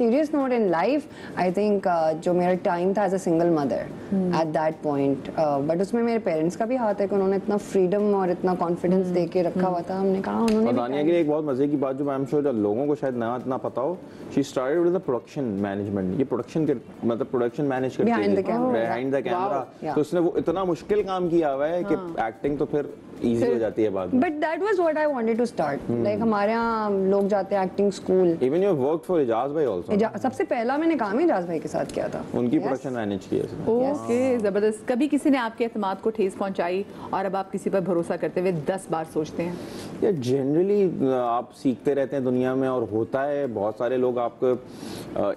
Serious note in life, I think जो मेरा time था as a single mother at that point, but उसमें मेरे पेरेंट्स का भी हाथ है कि उन्होंने इतना फ्रीडम और इतना कॉन्फिडेंस दे के रखा हुआ था। हमने कहा उन्होंने और दानिया के लिए एक बहुत मजे की बात जो आई एम श्योर लोगों को शायद ना इतना पता हो, she started with the production management. ये प्रोडक्शन के मतलब प्रोडक्शन मैनेज करती है बिहाइंड द कैमरा। तो उसने वो इतना मुश्किल काम किया हुआ है कि एक्टिंग तो फिर इजी हो जाती है बाद में। But that was what I wanted to start, like हमारे यहाँ लोग जाते हैं acting school. Even you worked for Ijaz भाई आल्सो। सबसे पहला मैंने काम इजाज भाई के साथ किया था, उनकी प्रोडक्शन मैनेज की है। ओके, जबरदस्त। कभी किसी ने आपके एतमाद को ठेस पहुंचाई और अब आप किसी पर भरोसा करते हुए 10 बार सोचते हैं? या जनरली आप सीखते रहते हैं दुनिया में, और होता है बहुत सारे लोग आपको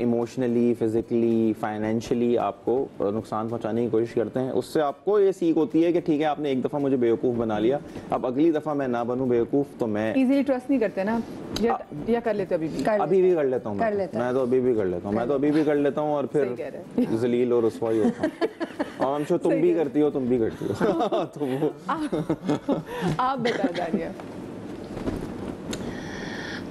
इमोशनली, फिजिकली, फाइनेंशियली आपको नुकसान पहुंचाने की कोशिश करते हैं। उससे आपको ये सीख होती है कि ठीक है आपने एक दफ़ा मुझे बेवकूफ़ बना लिया, अब अगली दफ़ा मैं ना बनूं बेवकूफ़। तो मैं इजीली ट्रस्ट नहीं करते ना, या कर लेते अभी भी? अभी भी कर लेता हूँ मैं तो अभी भी कर लेता हूँ, मैं तो अभी भी कर लेता हूँ और फिर जलील और रुसवाई होता हूँ। और हम श्योर तुम भी करती हो, तुम भी करती हो। तो आप बता दानिया।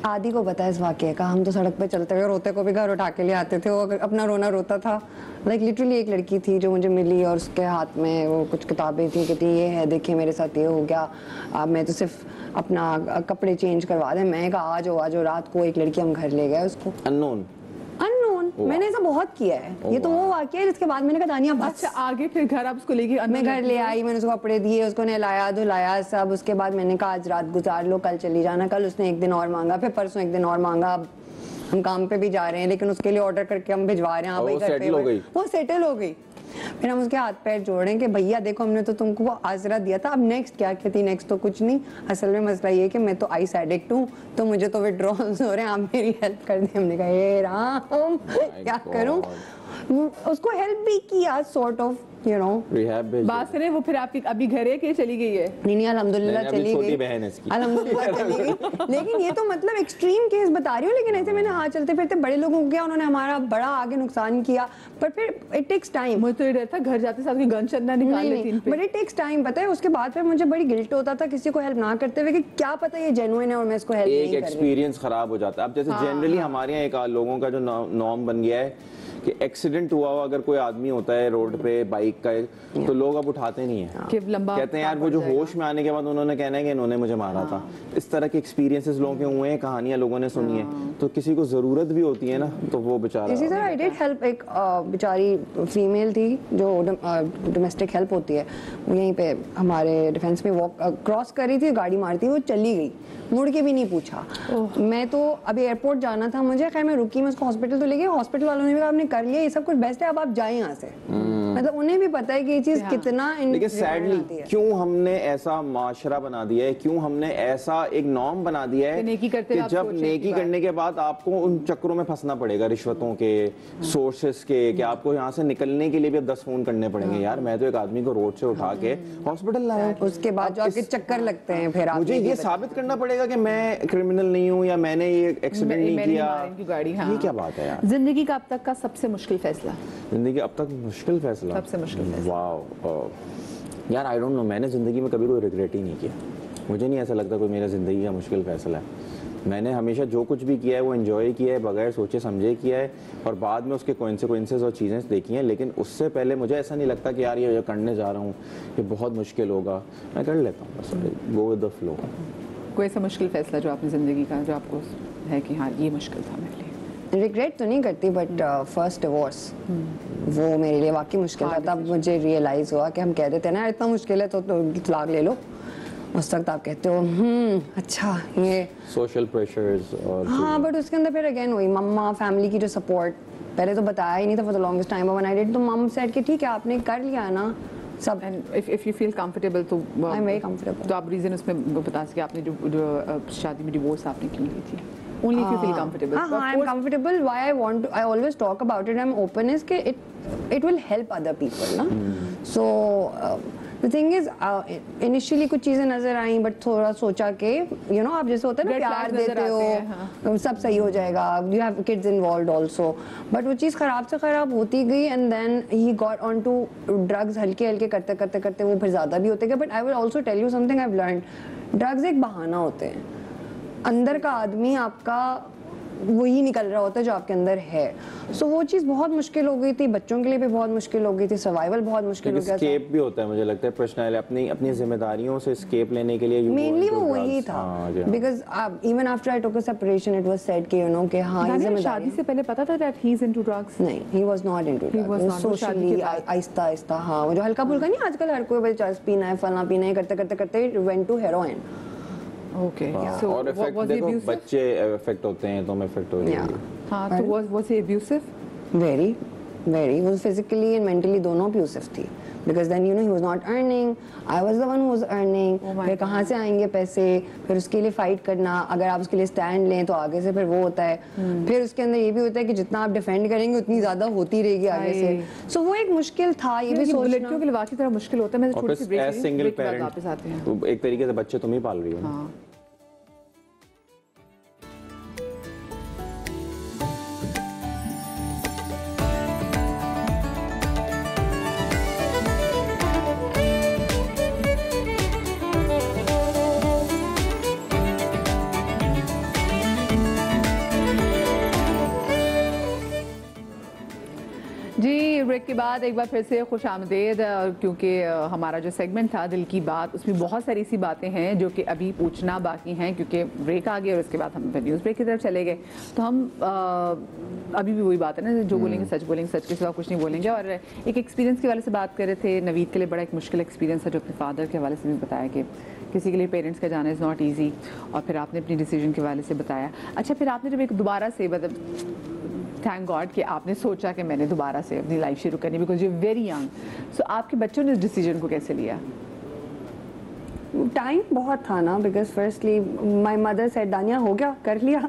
आदि को पता है इस वाकये का। हम तो सड़क पे चलते हुए रोते को भी घर उठा के ले आते थे, वो अपना रोना रोता था। लाइक लिटरली एक लड़की थी जो मुझे मिली और उसके हाथ में वो कुछ किताबें थी, कहती ये है देखिए मेरे साथ ये हो गया, अब मैं तो सिर्फ अपना कपड़े चेंज करवा दे। मैं कहा आज हो, रात को एक लड़की हम घर ले गए उसको, अननोन। मैंने ऐसा बहुत किया है। ये तो वो वाकया है जिसके बाद मैंने कहा दानिया बस। अच्छा, आगे फिर घर आप उसको लेके? मैं घर ले आई, मैंने उसको कपड़े दिए, उसको नहलाया धुलाया सब। उसके बाद मैंने कहा आज रात गुजार लो, कल चली जाना। कल उसने एक दिन और मांगा, फिर परसों एक दिन और मांगा। अब हम काम पे भी जा रहे हैं लेकिन उसके लिए ऑर्डर करके हम भिजवा रहे हैं। वो सेटल हो गई। फिर हम उसके हाथ पैर जोड़ें कि भैया देखो हमने तो तुमको आसरा दिया था, अब नेक्स्ट क्या? कहती नेक्स्ट तो कुछ नहीं, असल में मसला ये कि मैं तो आइस एडिक्ट हूँ, तो मुझे तो विड्रॉल्स हो रहे हैं, आप मेरी हेल्प कर दें। हमने कहा हे राम क्या करूँ? उसको हेल्प भी किया सॉर्ट ऑफ, यू नो। बात करें वो फिर आपकी अभी घर है कि चली गई है? नहीं अल्हम्दुलिल्लाह चली गई, अल्हम्दुलिल्लाह चली गई। लेकिन ये तो मतलब एक्सट्रीम केस बता रही हूँ। लेकिन ऐसे मैंने हाथ चलते फिरते बड़े लोगों को किया, उन्होंने हमारा बड़ा आगे नुकसान किया। पर फिर इट टेक्स टाइम। मुझे तो ये डर था घर जाते साथ गन चंदा निकाल लेती। बट इट टेक्स टाइम, पता है। उसके बाद फिर मुझे बड़ी गिल्ट होता था किसी को हेल्प ना करते हुए कि क्या पता ये जेन्युइन है और मैं इसको हेल्प नहीं कर रही। एक एक्सपीरियंस खराब हो जाता है। अब जैसे जनरली हमारे यहाँ एक लोगों का जो नॉर्म बन गया है कि एक्सीडेंट हुआ अगर कोई आदमी होता है रोड पे बाइक का, तो लोग अब उठाते नहीं है, कहते हैं यार वो जो होश में आने के बाद उन्होंने कहना है कि इन्होंने मुझे मारा था। इस तरह के एक्सपीरियंसेस लोगों के हुए हैं, कहानियां लोगों ने सुनी है। तो किसी को जरूरत भी होती है ना, तो वो बेचारा। इसी तरह आई डिड हेल्प। एक बेचारी फीमेल थी जो डोमेस्टिक हेल्प होती है, यहीं पे हमारे डिफेंस में वॉक क्रॉस कर रही थी, गाड़ी मारती, वो चली गई, मुड़ के भी नहीं पूछा। मैं तो अभी एयरपोर्ट जाना था मुझे, खैर मैं रुकी, मैं उसको हॉस्पिटल तो ले गई। हॉस्पिटल वालों ने भी कहा आपने कर लिया, ये सब कुछ बेस्ट है, अब आप जाएं यहाँ से। मतलब उन्हें भी पता है कि ये चीज कितना। लेकिन सैडली क्यों हमने ऐसा माशरा बना दिया है, क्यों हमने ऐसा एक नॉर्म बना दिया है कि जब नेकी करने के बाद आपको उन चक्रों में फंसना पड़ेगा, रिश्वतों के, सोर्सेस के, कि आपको यहाँ से निकलने के लिए भी अब 10 फोन करने पड़ेंगे। यार मैं तो एक आदमी को रोड से उठा के हॉस्पिटल लाया, उसके बाद जो आपके चक्कर लगते हैं, फिर मुझे ये साबित करना पड़ेगा कि मैं क्रिमिनल नहीं हूँ या मैंने ये एक्सीडेंट नहीं किया। ये क्या बात है यार? जिंदगी का अब तक का सबसे मुश्किल फैसला? जिंदगी अब तक मुश्किल फैसला, सबसे मुश्किल फैसला। वाह यार, आई डोंट नो, मैंने जिंदगी में कभी कोई रिग्रेट ही नहीं किया। मुझे नहीं ऐसा लगता कोई मेरा जिंदगी का मुश्किल फैसला है। मैंने हमेशा जो कुछ भी किया है वो एंजॉय किया है, बगैर सोचे समझे किया है, और बाद में उसके कॉन्सिक्वेंसेस और चीज़ें देखी हैं। लेकिन उससे पहले मुझे ऐसा नहीं लगता कि यार ये जो करने जा रहा हूँ ये बहुत मुश्किल होगा, मैं कर लेता हूँ, बस गो विद द फ्लो। कोई ऐसा मुश्किल फैसला जो आपने ज़िंदगी का जो आपको है कि हाँ ये मुश्किल था मेरे लिए? रिग्रेट तो नहीं करती, बट फर्स्ट डिवोर्स वो मेरे लिए वाकई मुश्किल था। तब मुझे रियलाइज़ हुआ कि हम कह देते हैं ना इतना मुश्किल है तो तलाक ले लो, उस वक्त आप कहते हो अच्छा ये सोशल प्रेशर्स और हाँ, बट उसके अंदर फिर अगेन वही मम्मा फैमिली की जो सपोर्ट, पहले तो बताया ही नहीं था for the longest time, when I did तो मम सेड कि ठीक है आपने कर लिया ना सब। And if you feel comfortable तो आई एम वेरी कंफर्टेबल। तो आप रीजन उसमें बता सके आपने जो शादी में डिवोर्स आपने क्यों ली थी? Only if you feel comfortable. I am comfortable. Why I always talk about it. I'm open is कि it will help other people ना. So the thing is initially कुछ चीजें नजर आई, but थोड़ा सोचा कि you know आप जैसे होता है ना प्यार देते हो सब सही हो जाएगा. You have kids involved also. But वो चीज खराब से खराब होती गई and then he got onto drugs हल्के हल्के करते करते करते वो फिर ज्यादा भी होते गए. But I will also tell you something I've learned. Drugs एक बहाना होते हैं. अंदर का आदमी आपका वही निकल रहा होता है जो आपके अंदर है। सो वो चीज़ बहुत मुश्किल हो गई थी, बच्चों के लिए भी बहुत मुश्किल हो गई थी, सर्वाइवल बहुत मुश्किल हो गया था। एस्केप भी होता है मुझे लगता है पर्सनल अपनी अपनी जिम्मेदारियों से एस्केप लेने के लिए मेनली वो वही था, because even after I took a separation it was said कि यू नो कि हाँ ये जिम्मेदारी। शादी से पहले पता था that he is into drugs? नहीं, he was not into drugs, socially आहिस्ता आहिस्ता, हाँ वो जो हल्का फुल्का नहीं आजकल हर कोई भाई चरस पीना है फलना पीना है करते करते करते वेंट टू हेरोइन। ओके, सो और इफेक्ट देखो बच्चे इफेक्ट होते हैं तो हम इफेक्ट हो जाएंगे। हाँ, तो वाज ही अब्यूसिव? वेरी वो फिजिकली एंड मेंटली दोनों अब्यूसिव थी, because then you know he was not earning, I was the one who was earning, फिर कहाँ से आएंगे पैसे, फिर उसके लिए फाइट करना, अगर आप उसके लिए स्टैंड लें तो आगे से फिर वो होता है, फिर उसके अंदर ये भी होता है कि जितना आप डिफेंड करेंगे उतनी ज्यादा होती रहेगी आगे से। सो वो एक मुश्किल था, ये भी सोचना लड़कियों के लिए वाकई तरह मुश्किल होता है। मैं थोड़ी सी ब्रेक वापस आते हैं तो एक तरीके से बच्चे तुम ही पाल रही हो। जी, ब्रेक के बाद एक बार फिर से खुश आमदेद, क्योंकि हमारा जो सेगमेंट था दिल की बात, उसमें बहुत सारी ऐसी बातें हैं जो कि अभी पूछना बाकी हैं, क्योंकि ब्रेक आ गया और उसके बाद हम फिर न्यूज़ ब्रेक की तरफ चले गए। तो हम अभी भी वही बात है ना, जो बोलेंगे सच के सिवा कुछ नहीं बोलेंगे। और एक एक्सपीरियंस के हवाले से बात कर रहे थे, नवीद के लिए बड़ा एक मुश्किल एक्सपीरियंस था जो अपने फादर के हवाले से भी बताया कि किसी के लिए पेरेंट्स का जाना इज़ नॉट ईजी, और फिर आपने अपनी डिसीजन के हवाले से बताया। अच्छा, फिर आपने जब एक दोबारा से मतलब थैंक गॉड कि आपने सोचा कि मैंने दोबारा से अपनी लाइफ शुरू करनी, बिकॉज यू वेरी यंग, सो आपके बच्चों ने इस डिसीजन को कैसे लिया? टाइम बहुत था ना, because firstly my mother said दानिया हो गया, कर लिया,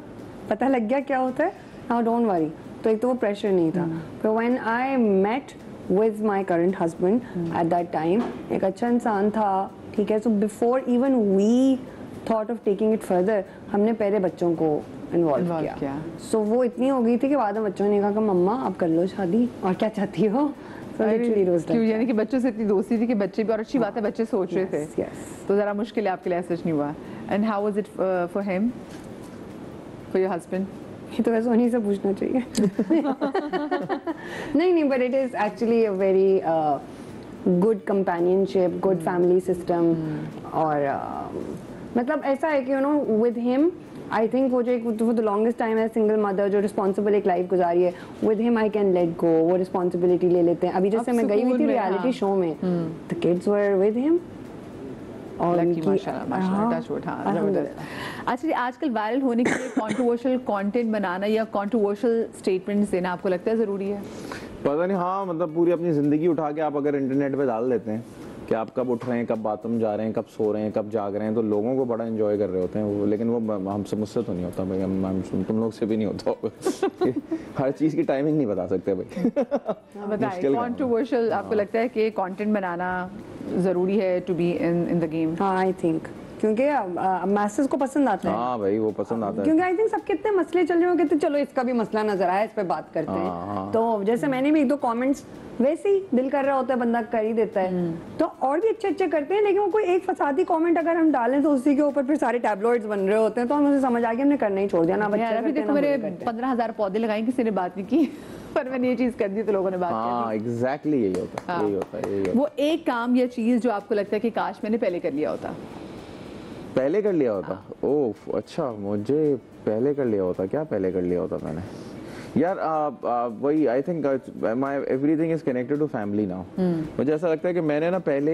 पता लग गया क्या होता है, नाउ डोंट वरी। तो एक तो वो प्रेशर नहीं था। फिर when I met with my current husband at that time, एक अच्छा इंसान था, ठीक है। So before even we thought of taking it further, हमने पहले बच्चों को इन्वॉल्व किया। सो वो इतनी हो गई थी कि बाद में बच्चों ने कहा कि मम्मा आप कर लो शादी, और क्या चाहती हो। क्यों, यानी कि बच्चों से इतनी दोस्ती थी कि बच्चे भी, और अच्छी बात है बच्चे सोच रहे थे, तो जरा मुश्किल है आपके लिए, ऐसा नहीं हुआ। And how was it for him, for your husband? ये तो वैसे उन्हीं से पूछना चाहिए। नहीं, but it is actually a very good companionship, good family system. और मतलब ऐसा है कि you know with him I think वो जो एक फॉर द लॉन्गेस्ट टाइम है सिंगल मदर जो रिस्पॉन्सिबल एक लाइफ गुजारी है, with him I can let go, वो रिस्पॉन्सिबिलिटी ले लेते हैं। अभी जैसे मैं गई हुई थी रियलिटी शो में, the kids were with him, और अच्छा, आजकल वायरल होने के लिए कंट्रोवर्शियल कंटेंट बनाना या कंट्रोवर्शियल स्टेटमेंट्स देना आपको लगता है ज़रूरी है? पता नहीं, हाँ मतलब पूरी अपनी ज़िंदगी उठा के आप अगर इंटरनेट पे डाल देते हैं कि आप कब उठ रहे हैं, कब बाथरूम जा रहे हैं, कब सो रहे हैं, कब जाग रहे हैं, तो लोगों को बड़ा एंजॉय कर रहे होते हैं वो, लेकिन वो हमसे, मुझसे तो नहीं होता भाई, हम तुम लोग से भी नहीं होता। हर चीज़ की टाइमिंग नहीं बता सकते भाई। बताइए, कंट्रोवर्शियल आपको लगता है कि कंटेंट बनाना ज़रूरी है to be in the game? हाँ, आई थिंक, क्योंकि मैसेज को पसंद आता है। हाँ भाई, वो पसंद आता है, क्योंकि आई थिंक सबके इतने मसले चल रहे हो कि चलो इसका भी मसला नजर आया, इस पे बात करते हैं। तो जैसे मैंने भी एक दो कमेंट्स वैसे ही दिल कर रहा होता है, बंदा कर ही देता है, तो और भी अच्छे अच्छे करते हैं, लेकिन वो कोई एक फसादी कमेंट अगर हम डालें तो उसी के ऊपर फिर सारे टैबलॉइड्स बन रहे होते हैं, तो हमें समझ आ गया हमने करना ही छोड़ दिया ना। बच्चे अभी देखो मेरे 15,000 पौधे लगाए, किसी ने बात नहीं की, पर मैंने ये चीज कर दी तो लोगों ने बात कर दी। एग्जैक्टली यही होता है, यही होता है। वो एक काम या चीज जो आपको लगता है कि काश मैंने पहले कर लिया होता? पहले कर लिया होता? ओह अच्छा, मुझे पहले कर लिया होता, क्या पहले कर लिया होता मैंने? यार वही, I think my everything is connected to family now. मुझे ऐसा लगता है कि मैंने ना पहले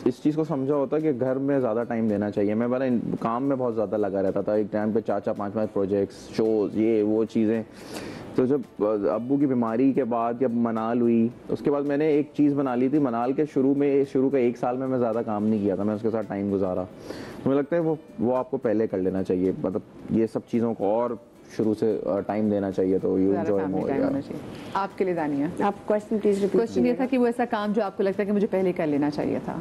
इस चीज़ को समझा होता कि घर में ज़्यादा टाइम देना चाहिए। मैं बड़ा काम में बहुत ज़्यादा लगा रहता था, एक टाइम पे 4-4 5-5 प्रोजेक्ट्स, शोज़, ये वो चीज़ें। तो जब अब्बू की बीमारी के बाद, जब मनाल हुई, उसके बाद मैंने एक चीज़ बना ली थी। मनाल के शुरू का 1 साल में मैं ज़्यादा काम नहीं किया था, मैं उसके साथ टाइम गुजारा। तो मुझे लगता है वो आपको पहले कर लेना चाहिए, मतलब ये सब चीज़ों को और शुरू से टाइम देना चाहिए, तो यू एंजॉय मोर। आपके लिए दानिया, आप क्वेश्चन प्लीज रिपीट। क्वेश्चन ये था कि वो ऐसा काम जो आपको लगता है कि मुझे पहले कर लेना चाहिए था?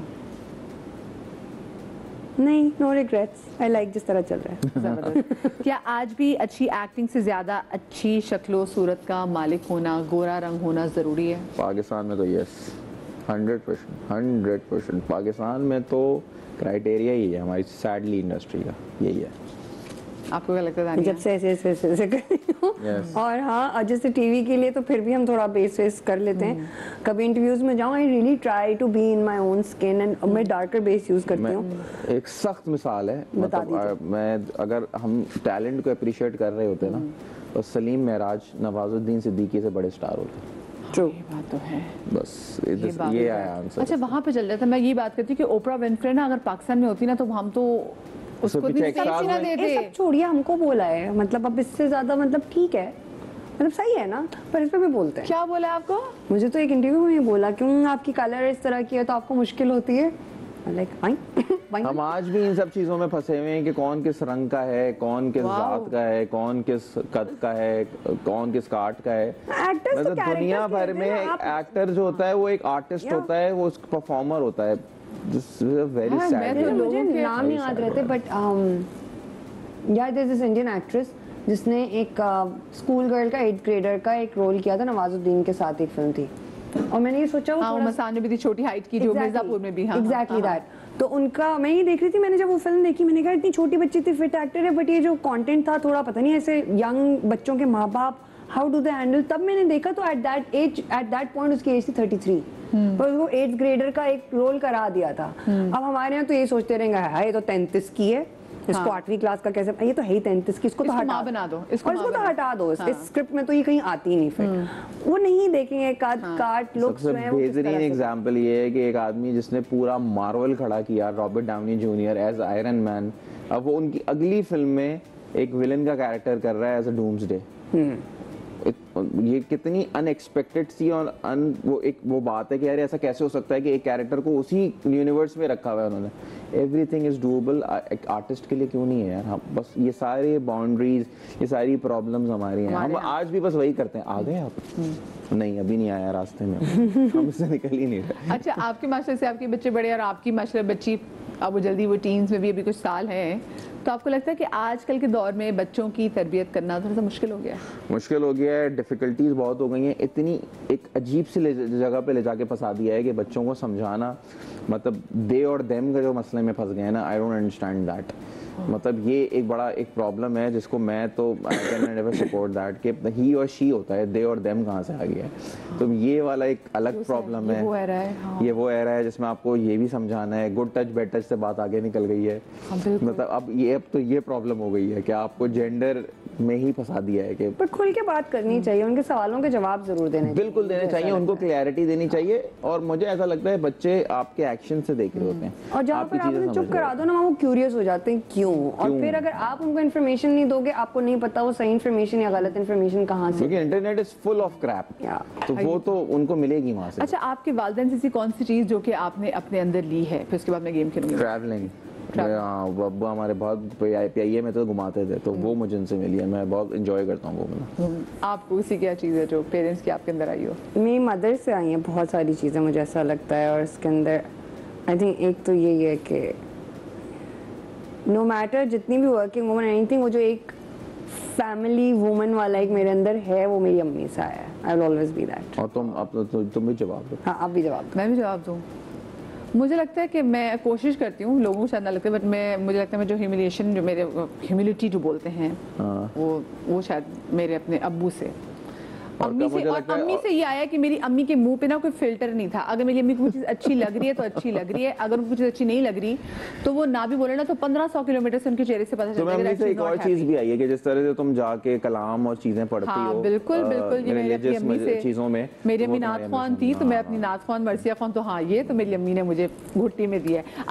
नहीं, नो रिग्रेट्स, आई लाइक जिस तरह चल रहा है। क्या आज भी अच्छी एक्टिंग से ज्यादा अच्छी शक्लो सूरत का मालिक होना, गोरा रंग होना जरूरी है? पाकिस्तान में तो यस, 100%। पाकिस्तान में तो क्राइटेरिया ही है हमारी सैडली इंडस्ट्री का, यही है। आपको क्या लगता है जब से ऐसे कर रही हूँ। Yes. और हाँ, और जैसे टीवी के लिए तो फिर भी हम थोड़ा बेस वेस कर लेते हैं। कभी इंटरव्यूज में जाऊँ, I really try to be in my own skin and मैं डार्कर बेस यूज करती हूँ। एक सख्त मिसाल है, बता मतलब मैं अगर हम टैलेंट को अप्रिशिएट कर रहे होते ना तो सलीम महराज नवाजुद्दीन सिद्दीकी से बड़े स्टार होते। ट्रू, ये बात तो है। बस बात ये है। आया आंसर। अच्छा, वहाँ पे चल रहा था, मैं ये बात करती हूँ कि ओपरा विनफ्रे ना अगर पाकिस्तान में होती ना तो हम तो उसको पीछे भी एक सही साल ना में- देते। ये सब छोड़िए, हमको बोला है, मतलब अब इससे ज्यादा मतलब ठीक है, मतलब सही है ना, पर इस पे भी बोलते हैं। क्या बोला आपको? मुझे तो एक इंटरव्यू में ये बोला, क्यों आपकी कलर इस तरह की है तो आपको मुश्किल होती है। लाइक हम आज भी इन सब चीजों में फंसे हुए हैं कि कौन किस रंग का है, कौन किस वाओ। जात का है, कौन किस कद का है, कौन किस काट का है। Actors तो मतलब characters दुनिया भर खेलते में हैं ना, आप- एक्टर जो होता है वो एक आर्टिस्ट Yeah. होता है, वो परफॉर्मर होता है। वेरी हाँ, सैड। मैं तो मुझे लोगों के- नाम नहीं याद रहते, बट यार there is this Indian actress जिसने एक स्कूल गर्ल का 8th ग्रेडर का एक रोल किया था, नवाजुद्दीन के साथ एक फिल्म थी, और मैंने ये सोचा वो हाँ, वो थोड़ा मसान में भी थी, छोटी हाइट की, जो मिर्जापुर में भी। हाँ, एग्जैक्टली हाँ, दैट। तो उनका मैं ये देख रही थी, मैंने जब वो फिल्म देखी मैंने कहा इतनी छोटी बच्ची थी, फिट एक्टर है, बट ये जो कंटेंट था थोड़ा पता नहीं ऐसे यंग बच्चों के माँ बाप हाउ डू दे हैंडल। तब मैंने देखा तो at that age, at that point उसकी एज थी 33, पर उसको 8th ग्रेडर का एक रोल करा दिया था। अब हमारे यहाँ तो ये सोचते रहेंगे हाय ये तो 33 की है, इसको 8वीं क्लास का कैसे, ये तो है ही 33 की, इसको तो इसको हटा माँ बना दो, इसको और माँ इसको तो बना हटा दो, हाँ। इस स्क्रिप्ट में तो ये कहीं आती ही नहीं फिर वो नहीं देखेंगे काट लुक्स सबसे जो है वो किस बेहतरीन तरह से- एग्जांपल ये है कि एक आदमी जिसने पूरा मार्वल खड़ा किया, Robert Downey Junior as Iron Man, अब वो उनकी अगली फिल्म में एक विलन का कैरेक्टर कर रहा है एज अ डूम्सडे। ये कितनी अनएक्सपेक्टेड सी और वो बात है कि यार ऐसा कैसे हो सकता है कि एक कैरेक्टर को उसी यूनिवर्स में रखा हुआ है उन्होंने। एवरीथिंग इज डूएबल, एक आर्टिस्ट के लिए क्यों नहीं है यार। हम बस ये सारे बाउंड्रीज, ये सारी प्रॉब्लम्स हमारी हैं, हम आज भी बस वही करते हैं। आ गए आप? नहीं अभी नहीं आया, रास्ते में हम इससे निकल ही नहीं रहे। अच्छा, आपके माशरे से आपके बच्चे बड़े और आपकी माशरे बच्ची अब वो जल्दी वो टीन्स में भी अभी कुछ साल हैं, तो आपको लगता है कि आजकल के दौर में बच्चों की तरबियत करना थोड़ा सा मुश्किल हो गया है? मुश्किल हो गया है, डिफिकल्टीज बहुत हो गई हैं, इतनी एक अजीब सी जगह पे ले जाके फंसा दिया है कि बच्चों को समझाना, मतलब दे और देम का जो मसले में फंस गए हैं ना, आई डोंट अंडरस्टैंड दैट। मतलब ये एक बड़ा एक प्रॉब्लम है जिसको मैं तो I can never support that कि ही और शी होता है, दे और देम कहाँ से आ गया है। तो ये वाला एक अलग प्रॉब्लम है। ये वो एरा है, हाँ। ये वो एरा है जिसमें आपको ये भी समझाना है, गुड टच बैड टच से बात आगे निकल गई है। हाँ, बिल्कुल। मतलब अब तो ये प्रॉब्लम हो गई है कि आपको जेंडर में ही फंसा दिया है कि पर खुल के बात करनी चाहिए, उनके सवालों के जवाब जरूर देने चाहिए। बिल्कुल देने मुझे चाहिए, ऐसा उनको लगता है। क्लैरिटी देनी चाहिए। और मुझे ऐसा लगता है बच्चे आपके एक्शन से देख रहे होते हैं, और जहाँ आपकी पर आप चीजें उन्हें समझ चुप रहे करा होते दो ना, वो क्यूरियस हो जाते हैं क्यों, और फिर अगर आप उनको इन्फॉर्मेशन नहीं दोगे, आपको नहीं पता वो सही इन्फॉर्मेशन या गलत इन्फॉर्मेशन कहाँ हैं। से। क्योंकि internet is full of crap, या तो वो तो उनको मिलेगी वहां से। अच्छा, आपके वालिदैन से ऐसी कौन सी चीज़ जो कि आपने अपने अंदर ली है, फिर उसके बाद मैं गेम खेलूंगी? ट्रैवलिंग। अब्बा हमारे बहुत पीआईए में तो घुमाते थे, तो वो मुझे उनसे मिली है, मैं बहुत इंजॉय करता हूँ घूमना। आपको उसी क्या चीज़ है जो पेरेंट्स की आपके अंदर आई हो? मेरी मदर से आई हैं बहुत सारी चीज़ें, मुझे ऐसा लगता है, और इसके अंदर आई थिंक एक तो यही है कि नो मैटर जितनी भी वर्किंग वुमन एनीथिंग, वो जो एक फैमिली वुमन वाला एक मेरे अंदर है, वो मेरी अम्मी से आया है। I will always be that. और तुम अब तुम भी जवाब दो। हाँ, आप भी जवाब दो। मैं भी जवाब दूँ? मुझे लगता है कि मैं कोशिश करती हूँ, लोगों को शायद ना लगता है, बट मुझे लगता है मैं जो ह्यूमिलिएशन, जो मेरे ह्यूमिलिटी जो बोलते हैं, हाँ। वो शायद मेरे अपने अब्बू से, और अम्मी से, मुझे और लगता है- अम्मी से ये आया कि मेरी अम्मी के मुंह पे ना कोई फिल्टर नहीं था। अगर मेरी अम्मी को कोई चीज़ अच्छी लग रही है तो अच्छी लग रही है, अगर उनको कुछ अच्छी नहीं लग रही तो वो ना भी बोले ना, तो 1500 किलोमीटर से उनके चेहरे से पता तो चलता मैं है अम्मी कि से she's एक not और happy। चीज भी आई है कि जिस तरह से तुम जाके कलाम और चीजें पढ़ती हाँ, हो, बिल्कुल बिल्कुल। ये मेरी अपनी अम्मी से, चीजों में मेरी वो अम्मी तुम्हारी नात अम्मी खान से- थी, तो मैं हाँ, अपनी नात खान, मर्सिया खान, तो हाँ, ये तो मेरी अम्मी ने मुझे घुट्टी में दिया है।